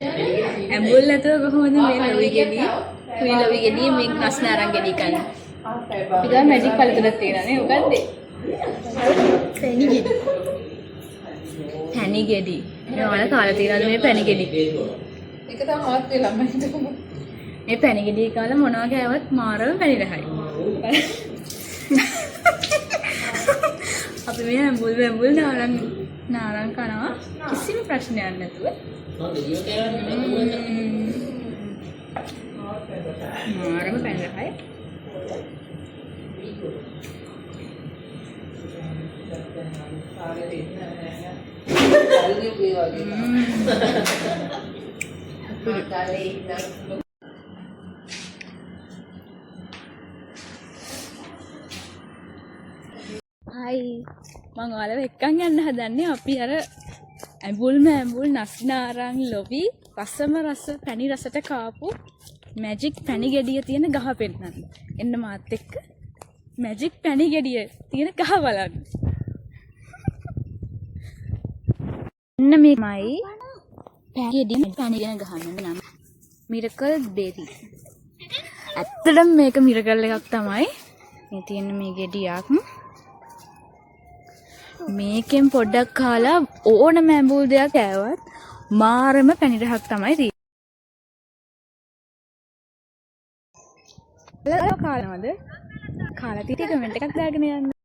ඇඹුල් නැතුව කොහොමද මේ ලොවි ගෙඩි? මේ ලොවි ගෙඩි මේ රස්න අරන් ගෙඩි කන්නේ. අපි ගාව මැජික් පළතුරක් තියෙනවා නේ. මොකද්ද? පැණි ගෙඩි. පැණි ගෙඩි. නෝන කාලා තියෙනවද මේ පැණි ගෙඩි? ඒක තමයි මාත් වෙලා මම හිතුවා. මේ පැණි ගෙඩි කාලා මොනවා කෑවත් මාරව පැණි රහයි. අපි මේ ඇඹුල් නාරං කනවා කිසිම ප්‍රශ්නයක් නැතුව. මාරම පැණි රහයි. Hai, මම ඔයාලව එක්කන් යන්න හදන්නේ අපි අර ඇඹුල් නස්නාරං ලොවි රසම රස පැණි රසට කාපු මැජික් පැණි ගෙඩිය තියෙන ගහ පෙන්නන්න. එන්න මාත් එක්ක මැජික් පැණි ගෙඩිය තියෙන ගහ බලන්න. එන්න මේකමයි පැණි ගෙඩිය ගහන්න නම මිරකල් බේරි. ඇත්තටම මේක මිරකල් එකක් තමයි. මේ තියෙන මේ ගෙඩියක් මේකෙන් පොඩ්ඩක් කාලා ඕනම ඇඹුල් දෙයක් කෑවත් මාරම පැණි රහක් තමයි තියෙන්නේ. කාලනවද? කාලා තියටි කමෙන්ට් එකක් දාගෙන යන්න.